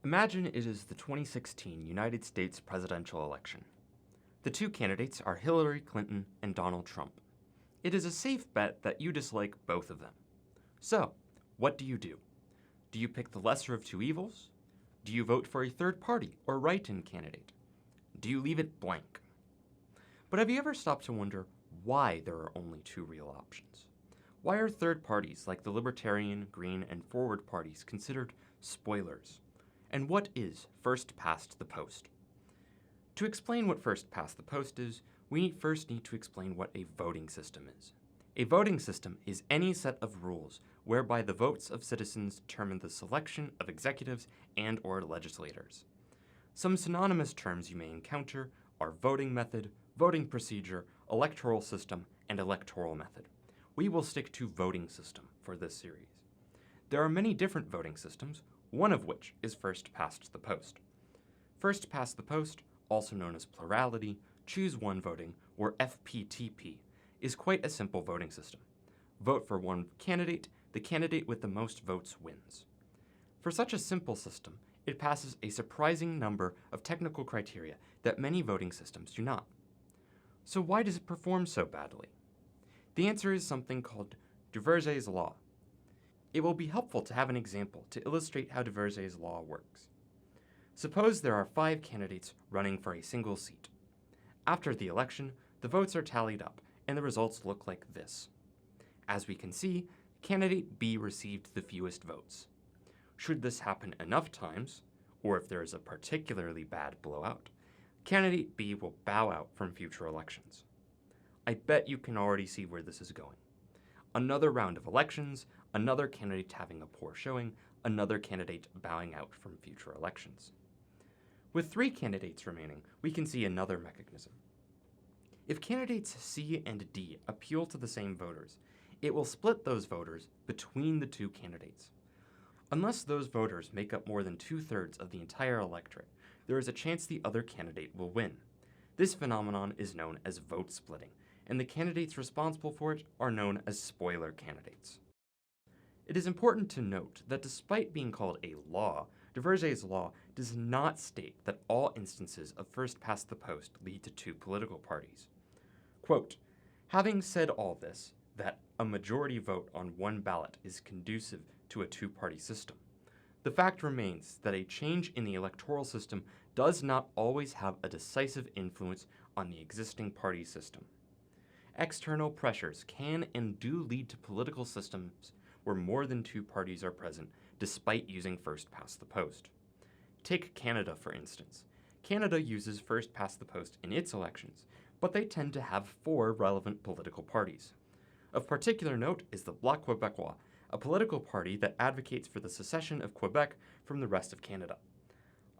Imagine it is the 2016 United States presidential election. The two candidates are Hillary Clinton and Donald Trump. It is a safe bet that you dislike both of them. So, what do you do? Do you pick the lesser of two evils? Do you vote for a third party or write-in candidate? Do you leave it blank? But have you ever stopped to wonder why there are only two real options? Why are third parties like the Libertarian, Green, and Forward parties considered spoilers? And what is first past the post? To explain what first past the post is, we first need to explain what a voting system is. A voting system is any set of rules whereby the votes of citizens determine the selection of executives and/or legislators. Some synonymous terms you may encounter are voting method, voting procedure, electoral system, and electoral method. We will stick to voting system for this series. There are many different voting systems, one of which is first past the post. First past the post, also known as plurality, choose one voting, or FPTP, is quite a simple voting system. Vote for one candidate, the candidate with the most votes wins. For such a simple system, it passes a surprising number of technical criteria that many voting systems do not. So why does it perform so badly? The answer is something called Duverger's law. It will be helpful to have an example to illustrate how Duverger's law works. Suppose there are 5 candidates running for a single seat. After the election, the votes are tallied up, and the results look like this. As we can see, candidate B received the fewest votes. Should this happen enough times, or if there is a particularly bad blowout, candidate B will bow out from future elections. I bet you can already see where this is going. Another round of elections, another candidate having a poor showing, another candidate bowing out from future elections. With 3 candidates remaining, we can see another mechanism. If candidates C and D appeal to the same voters, it will split those voters between the 2 candidates. Unless those voters make up more than 2/3 of the entire electorate, there is a chance the other candidate will win. This phenomenon is known as vote splitting, and the candidates responsible for it are known as spoiler candidates. It is important to note that despite being called a law, Duverger's law does not state that all instances of first past the post lead to 2 political parties. Quote, having said all this, that a majority vote on one ballot is conducive to a 2-party system, the fact remains that a change in the electoral system does not always have a decisive influence on the existing party system. External pressures can and do lead to political systems where more than 2 parties are present despite using first past the post. Take Canada, for instance. Canada uses first past the post in its elections, but they tend to have 4 relevant political parties. Of particular note is the Bloc Québécois, a political party that advocates for the secession of Quebec from the rest of Canada.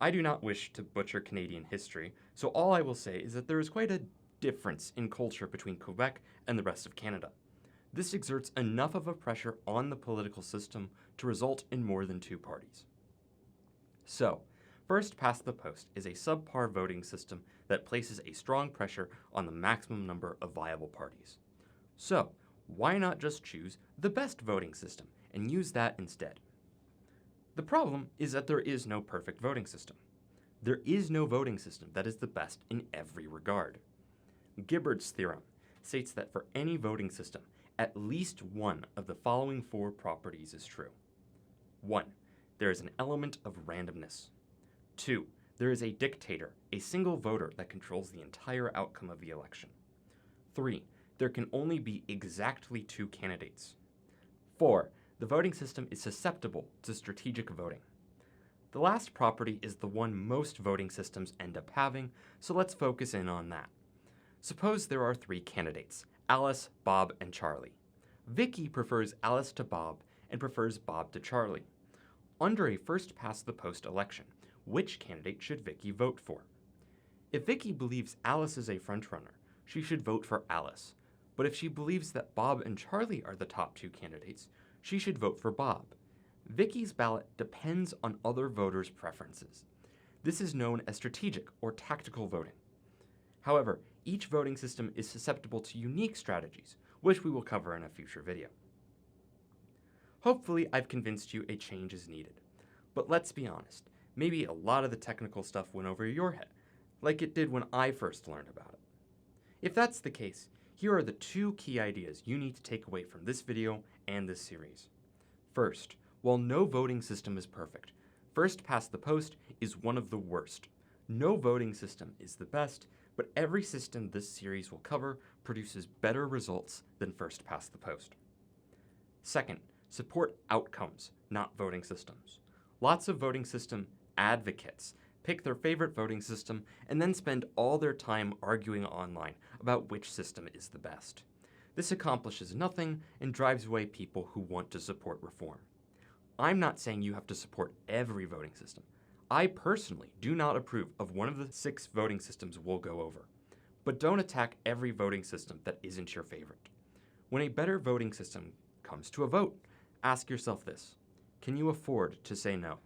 I do not wish to butcher Canadian history, so all I will say is that there is quite a difference in culture between Quebec and the rest of Canada. This exerts enough of a pressure on the political system to result in more than 2 parties. So, first past the post is a subpar voting system that places a strong pressure on the maximum number of viable parties. So, why not just choose the best voting system and use that instead? The problem is that there is no perfect voting system. There is no voting system that is the best in every regard. Gibbert's theorem states that for any voting system, at least one of the following 4 properties is true. 1. There is an element of randomness. 2. There is a dictator, a single voter that controls the entire outcome of the election. 3. There can only be exactly 2 candidates. 4. The voting system is susceptible to strategic voting. The last property is the one most voting systems end up having, so let's focus in on that. Suppose there are 3 candidates, Alice, Bob, and Charlie. Vicky prefers Alice to Bob and prefers Bob to Charlie. Under a first past the post election, which candidate should Vicky vote for? If Vicky believes Alice is a frontrunner, she should vote for Alice. But if she believes that Bob and Charlie are the top 2 candidates, she should vote for Bob. Vicky's ballot depends on other voters' preferences. This is known as strategic or tactical voting. However, each voting system is susceptible to unique strategies, which we will cover in a future video. Hopefully, I've convinced you a change is needed. But let's be honest, Maybe a lot of the technical stuff went over your head, like it did when I first learned about it. If that's the case, here are the 2 key ideas you need to take away from this video and this series. First, while no voting system is perfect, first past the post is one of the worst. No voting system is the best, but every system this series will cover produces better results than first past the post. Second, support outcomes, not voting systems. Lots of voting system advocates pick their favorite voting system and then spend all their time arguing online about which system is the best. This accomplishes nothing and drives away people who want to support reform. I'm not saying you have to support every voting system. I personally do not approve of one of the 6 voting systems we'll go over. But don't attack every voting system that isn't your favorite. When a better voting system comes to a vote, ask yourself this: can you afford to say no?